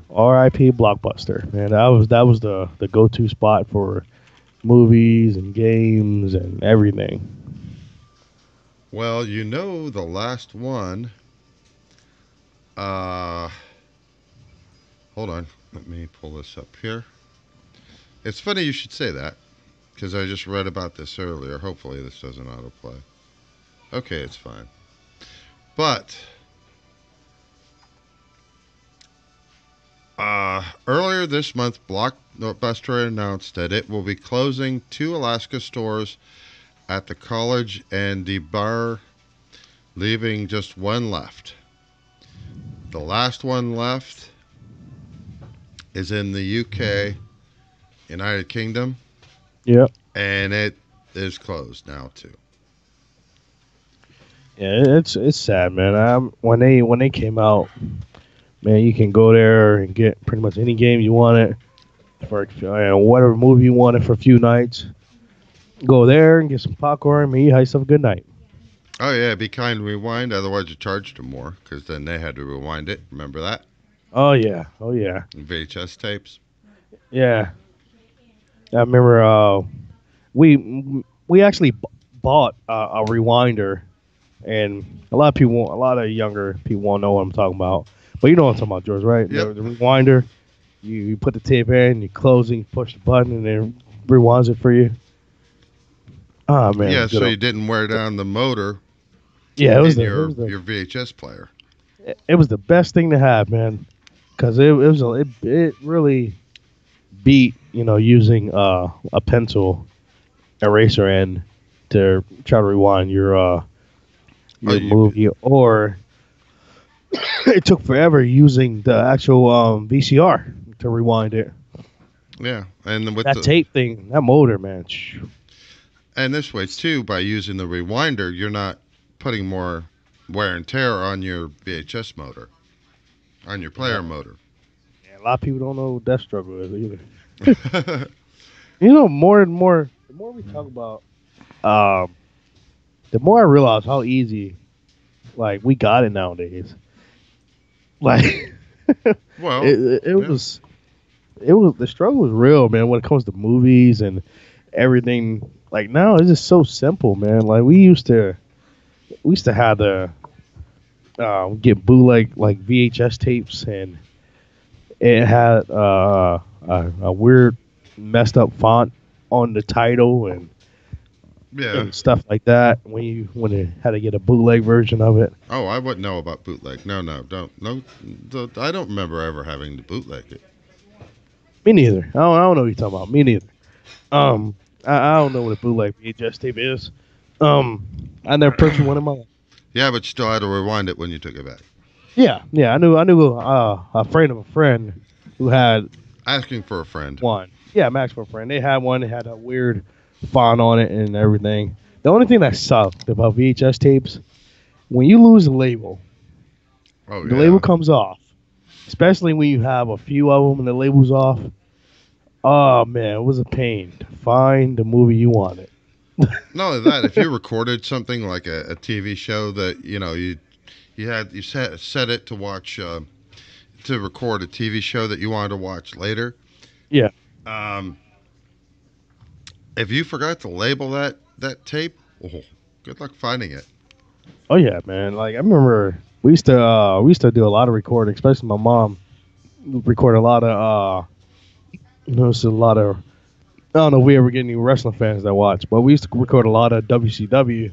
R.I.P. Blockbuster. Man, that was the go-to spot for movies and games and everything. Well, the last one. Hold on, let me pull this up here. It's funny you should say that, because I just read about this earlier. Hopefully this doesn't autoplay. Okay, it's fine. But earlier this month, Blockbuster announced that it will be closing 2 Alaska stores at the college and the bar, leaving just one left. The last one left is in the UK, United Kingdom. Yep. And it is closed now too. Yeah, it's sad, man. When they came out, man, you can go there and get pretty much any game you wanted for whatever movie you wanted for a few nights. Go there and get some popcorn, and you have yourself a good night. Oh yeah, be kind, rewind. Otherwise, you charged them more because then they had to rewind it. Remember that? Oh yeah. VHS tapes. Yeah, I remember. We actually bought a rewinder, and a lot of younger people won't know what I'm talking about. But you know what I'm talking about, George, right? Yep. The rewinder, you put the tape in, you close it, you push the button, and it rewinds it for you. Oh man. Yeah, so you didn't wear down the motor. Yeah, it was your VHS player. It was the best thing to have, man, because it really beat using a pencil eraser end to try to rewind your movie, or it took forever using the actual VCR to rewind it. Yeah, and with that tape thing, that motor, man. And this way too, by using the rewinder, you're not putting more wear and tear on your VHS motor, on your player motor. Yeah, a lot of people don't know what that struggle is either. More and more, the more we talk about, the more I realize how easy, like, we got it nowadays. Like Well, it yeah. was the struggle was real, man. When it comes to movies and everything, like now it's just so simple, man. Like we used to have the get bootleg like VHS tapes, and it had a weird messed up font on the title Yeah. and stuff like that when it had to get a bootleg version of it. Oh, I wouldn't know about bootleg. No, no, don't. No, I don't remember ever having to bootleg it. Me neither. I don't know what you're talking about. Me neither. I don't know what a bootleg VHS tape is. I never purchased one in my life. Yeah, but you still had to rewind it when you took it back. Yeah. I knew a friend of a friend who had Asking for a friend. one. Yeah, Max for a friend. They had one. It had a weird font on it and everything. The only thing that sucked about VHS tapes, when you lose the label, Oh the yeah. label comes off. Especially when you have a few of them and the label's off. Oh man, it was a pain to find the movie you wanted. Not only that, if you recorded something like a TV show that you set it to watch to record a TV show that you wanted to watch later. Yeah. Um, if you forgot to label that tape, oh, good luck finding it. Oh yeah, man. Like I remember we used to do a lot of recording, especially my mom record a lot of it's a lot of I don't know if we ever get any wrestling fans that watch, but we used to record a lot of WCW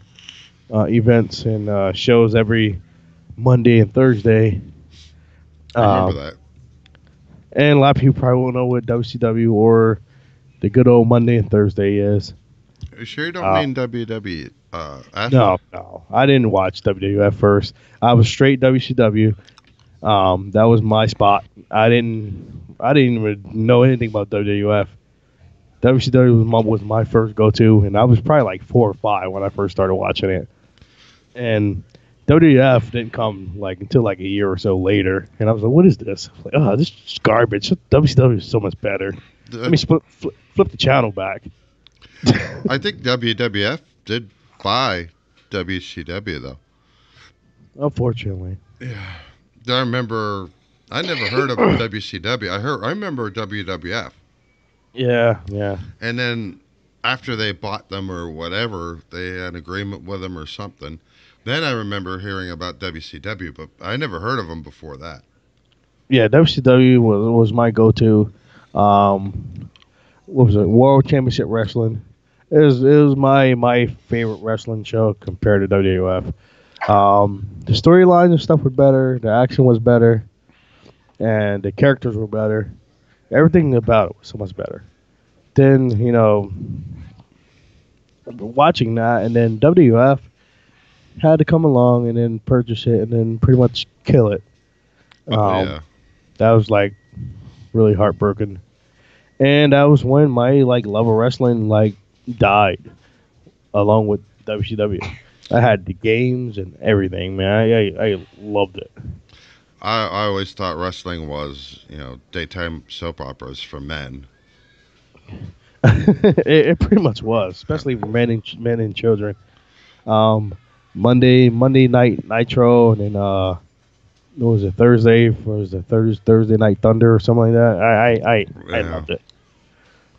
events and shows every Monday and Thursday. I remember Um, that. and a lot of people probably won't know what WCW or the good old Monday and Thursday is. You sure you don't Uh, mean WWE? no, I didn't watch WWF first. I was straight WCW. That was my spot. I didn't even know anything about WWF. WCW was my first go to, and I was probably like 4 or 5 when I first started watching it. And WWF didn't come like until like a year or so later, and I was like, "What is this?" I was like, "Oh, this is garbage. WCW is so much better." Let me flip the channel back. I think WWF did buy WCW though. Unfortunately, Yeah. I remember. I never heard of WCW. I remember WWF, yeah. and then after they bought them or whatever, they had an agreement with them or something. Then I remember hearing about WCW, but I never heard of them before that. Yeah, WCW was my go-to. What was it? World Championship Wrestling. It was my favorite wrestling show compared to WWF. The storylines and stuff were better. The action was better, and the characters were better. Everything about it was so much better. Then watching that, and then WWF had to come along and then purchase it and then pretty much kill it. Oh Um, yeah. that was like really heartbroken. And that was when my like love of wrestling like died along with WCW. I had the games and everything, man. I loved it. I always thought wrestling was daytime soap operas for men. it pretty much was, especially for men and children. Um, Monday night Nitro, and then what was it Thursday? Was it Thursday night Thunder or something like that? I Yeah. loved it.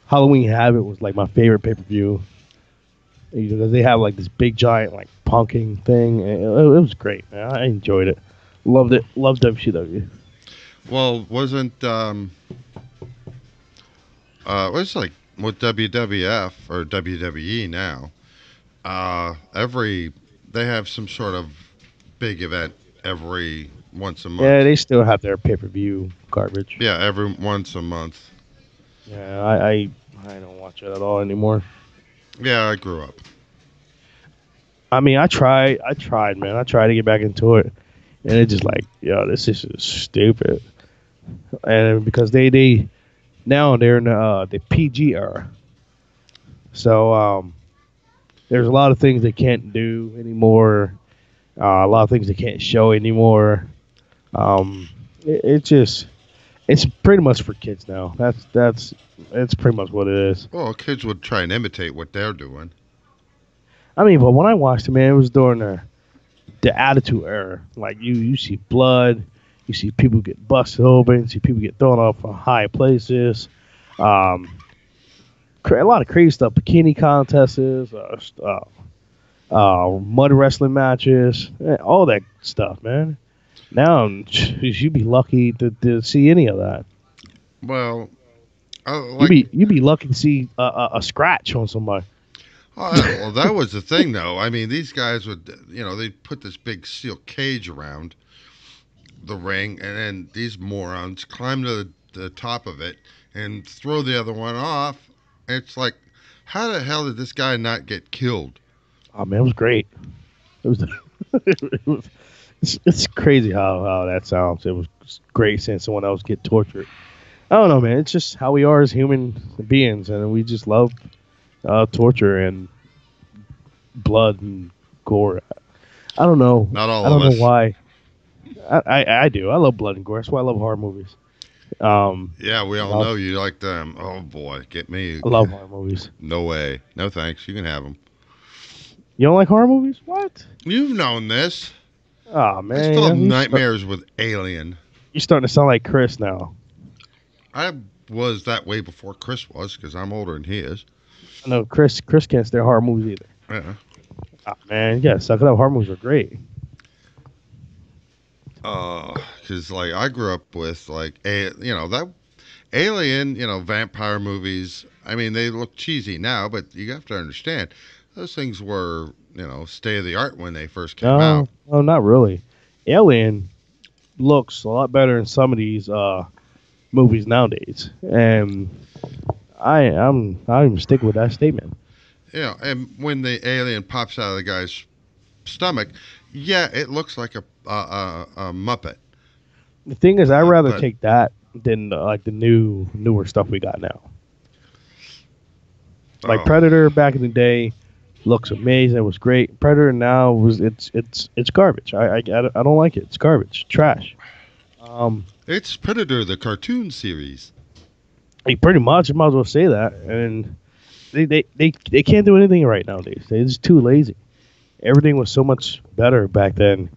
Halloween Havoc was like my favorite pay per view because they have like this big giant like punking thing. And it was great, man. I enjoyed it. Loved it. Loved WCW. Well, wasn't it's like with WWF or WWE now? Every they have some sort of big event every once a Yeah, month. they still have their pay per view garbage. Yeah, every once a month. Yeah, I don't watch it at all anymore. Yeah, I grew up. I mean, I tried, man. I tried to get back into it, and it just like, yo, this is just stupid. And because they now they're in the PG era, so there's a lot of things they can't do anymore. A lot of things they can't show anymore. It's pretty much for kids now. It's pretty much what it is. Well, kids would try and imitate what they're doing. I mean, but when I watched it, man, it was during the Attitude Era. Like you see blood, You see people get busted open. You see people get thrown off from high places. Um, a lot of crazy stuff. Bikini contests, mud wrestling matches, all that stuff, man. Now you'd be lucky to see any of that. Well, You'd like, be lucky to see a scratch on somebody. well, that was the thing, though. I mean, these guys would, they put this big steel cage around the ring, and then these morons climb to the top of it and throw the other one off. It's like, how the hell did this guy not get killed? Oh man, it was great. It was. it was it's crazy how that sounds. It was great seeing someone else get tortured. I don't know, man. It's just how we are as human beings, and we just love torture and blood and gore. I don't know. Not all I don't of know us. why. I do. I love blood and gore. That's why I love horror movies. Yeah, we all I know you like them. Oh boy, get me. love horror movies. No way. No thanks. You can have them. You don't like horror movies? What? You've known this. Oh I man, still have nightmares with Alien. You're starting to sound like Chris now. I was that way before Chris was, because I'm older than he is. I know Chris can't stand horror movies either. Yeah. Oh, man, yeah, suck it up. Horror movies are great. Because like I grew up with that Alien, vampire movies. I mean, they look cheesy now, but you have to understand those things were state of the art when they first came out. No, not really. Alien looks a lot better in some of these movies nowadays, and I'm sticking with that statement. Yeah, and when the alien pops out of the guy's stomach, yeah, it looks like a Muppet. The thing is, I'd rather But take that than like the newer stuff we got now. Like oh, Predator back in the day looks amazing. It was great. Predator now it's garbage. I don't like it. It's garbage, trash. Um, it's Predator, the cartoon series. pretty much, you might as well say that. And they can't do anything right nowadays. They're just too lazy. Everything was so much better back then.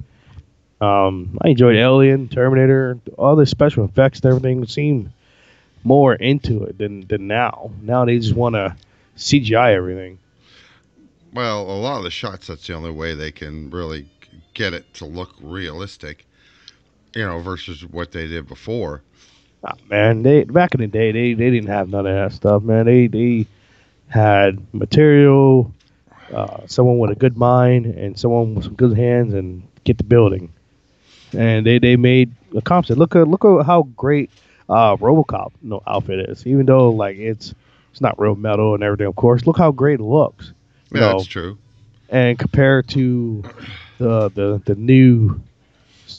I enjoyed Alien, Terminator, all the special effects and everything seemed more into it than now. Now they just want to CGI everything. Well, a lot of the shots, that's the only way they can really get it to look realistic, versus what they did before. Ah, man, they back in the day they didn't have none of that stuff, man. They had material, someone with a good mind, and someone with some good hands, and get the building. And they made a concept. Look at how great RoboCop outfit is. Even though like it's not real metal and everything, of course. Look how great it looks. Yeah, that's true. And compared to the new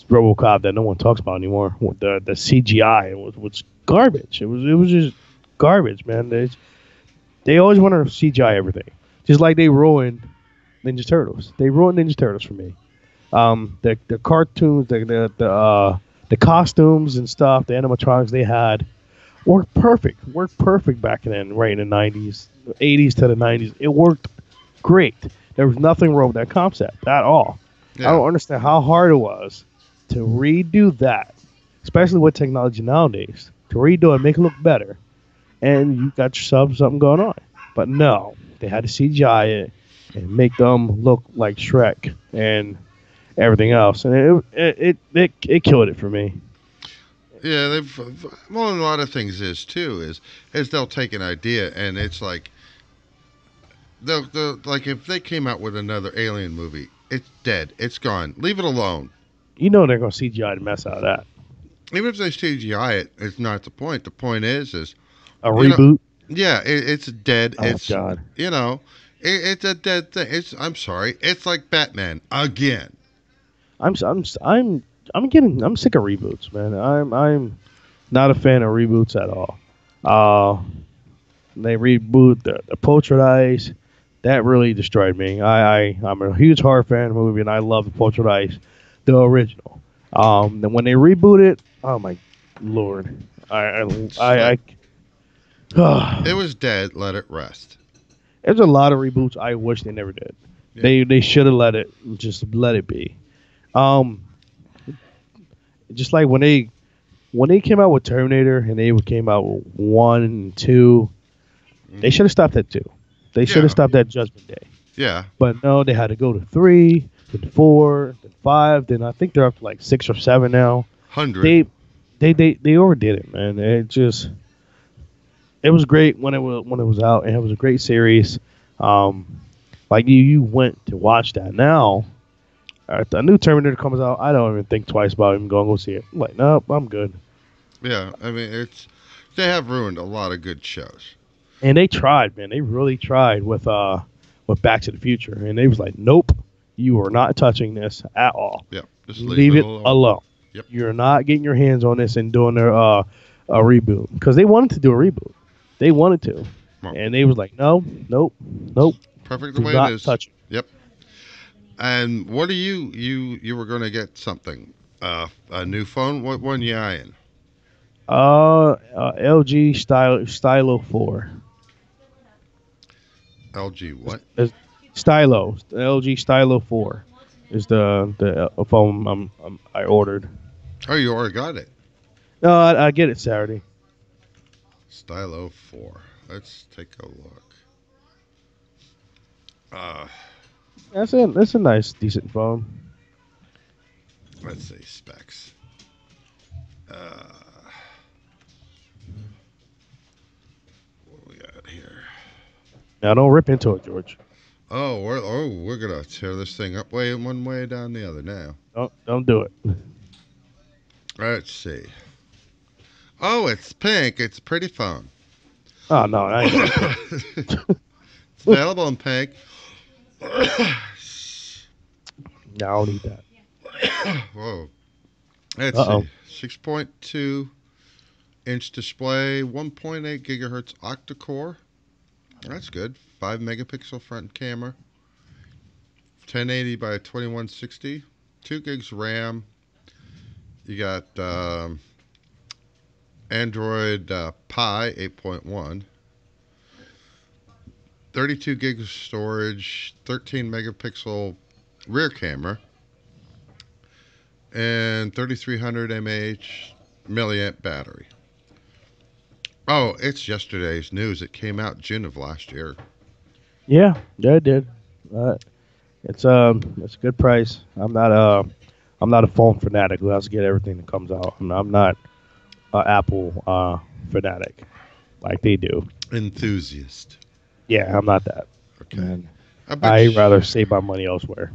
RoboCop that no one talks about anymore, with the CGI was garbage. It was just garbage, man. They always want to CGI everything, just like they ruined Ninja Turtles. They ruined Ninja Turtles for me. The cartoons, the costumes and stuff, the animatronics they had worked perfect back then, right in the 90s, 80s to the 90s. It worked great. There was nothing wrong with that concept at all. Yeah. I don't understand how hard it was to redo that, especially with technology nowadays, to redo it, make it look better, and you got yourself something going on. But no, they had to CGI it and make them look like Shrek and everything else, and it killed it for me. Yeah, a lot of things is they'll take an idea and it's like they'll like if they came out with another Alien movie, it's dead, it's gone, leave it alone. You know they're gonna CGI the mess out of that. Even if they CGI it, it's not the point. The point is A reboot. yeah, it's dead. Oh It's God. it's a dead thing. I'm sorry, it's like Batman again. I'm sick of reboots, man. I'm not a fan of reboots at all. They reboot the Poltergeist. That really destroyed me. I'm a huge horror fan of the movie, and I love the Poltergeist, the original. Then when they reboot it, oh my lord, It was dead. Let it rest. There's a lot of reboots I wish they never did. Yeah. They should have let it be. Um, Just like when they came out with Terminator and they came out with 1 and 2, they should have stopped at 2. They should have Yeah, stopped at Judgment Day. yeah, But no, they had to go to 3, then 4, then 5, then I think they're up to like 6 or 7 now. 100. They overdid it, man. It was great when it was out, and it was a great series. Um, like you went to watch that. Now, if the new Terminator comes out, I don't even think twice about even going to go see it. I'm like, nope, I'm good. Yeah, I mean they have ruined a lot of good shows. And they tried, man. They really tried with Back to the Future, and they was like, nope, you are not touching this at all. Yep, just Leave leave it it alone. alone. Yep. You're not getting your hands on this and doing a reboot because they wanted to do a reboot. They wanted to, Well, and they was like, no, nope, nope, perfect the do way not it is. touch it. Yep. And what are you were going to get something? A new phone? What one you eyeing? LG Stylo 4. LG what? Stylo, the LG Stylo 4 is the phone I ordered. Oh, you already got it. No, I get it Saturday. Stylo 4. Let's take a look. Uh, That's a nice, decent phone. let's see specs. Uh, what we got here? Now don't rip into it, George. We're gonna tear this thing up way one way down the other now. Don't do it. Let's see. Oh, it's pink. It's a pretty phone. Oh no, I ain't. It's available in pink. No, I don't need that. Whoa. Let's Uh-oh. see. 6.2 inch display, 1.8 gigahertz octa-core. That's good. 5 megapixel front camera. 1080 by 2160. 2 gigs RAM. You got Android Pie 8.1. 32 gigs of storage. 13 megapixel rear camera. And 3300 milliamp battery. Oh, it's yesterday's news. It came out June of last year. Yeah, it did. It's a good price. I'm not a phone fanatic who has to get everything that comes out. I'm not an Apple fanatic like they do. Enthusiast. Yeah, I'm not that. Okay. And I bet I'd rather save my money elsewhere.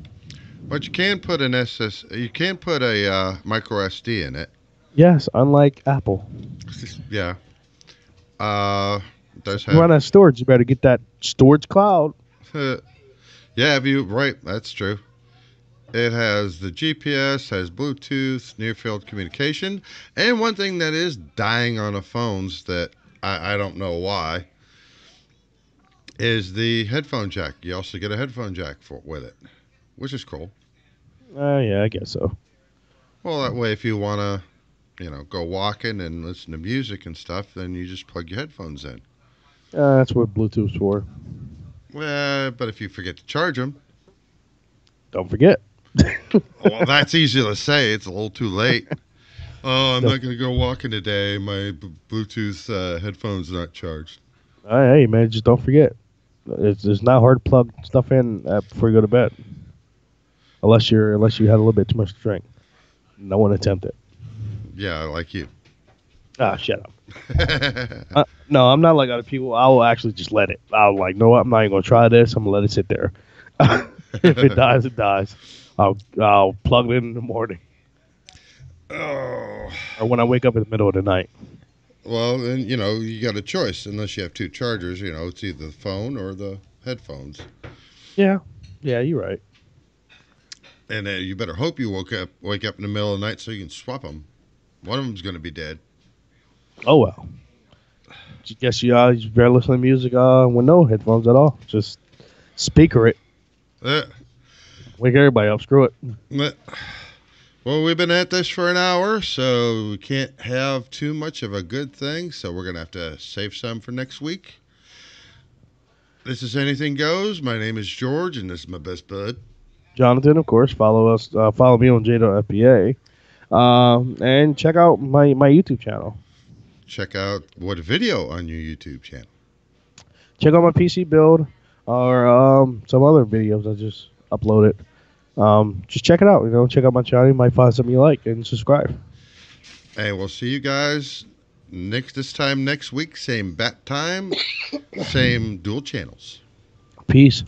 But you can put you can put a micro SD in it. Yes, unlike Apple. Yeah. Does You run have. out of storage, you better get that storage cloud. Yeah, right. That's true. It has the GPS, has Bluetooth, near field communication, and one thing that is dying on the phones that I don't know why is the headphone jack. You also get a headphone jack with it, which is cool. Yeah, I guess so. Well, that way, if you want to, go walking and listen to music and stuff, then you just plug your headphones in. That's what Bluetooth's for. Well, but if you forget to charge them, Don't forget. well, that's easy to say. It's a little too late. Oh, I'm not going to go walking today. My Bluetooth headphones are not charged. Hey, man, just don't forget. It's not hard to plug stuff in before you go to bed, unless you had a little bit too much to drink. No one attempt it. Yeah, like you. Shut up. No, I'm not like other people. I will actually just let it. I'll like, no, I'm not even gonna try this. I'm gonna let it sit there. If it dies, it dies. I'll plug it in the morning Oh. or when I wake up in the middle of the night. Well, then, you got a choice. Unless you have two chargers, it's either the phone or the headphones. Yeah, you're right. And you better hope you wake up in the middle of the night so you can swap them. One of them's going to be dead. Oh well. Guess you better listen to music with no headphones at all. Just speaker it. Wake everybody up. Screw it. Well, we've been at this for an hour, so we can't have too much of a good thing. So we're going to have to save some for next week. This is Anything Goes. My name is George, and this is my best bud. Johnathan, of course. Follow us. Follow me on j.fba. And check out my YouTube channel. Check out what video on your YouTube channel. Check out my PC build or some other videos I just uploaded. Just check it out. Check out my channel. You might find something you like and subscribe. And we'll see you guys this time next week. Same bat time, same dual channels. Peace.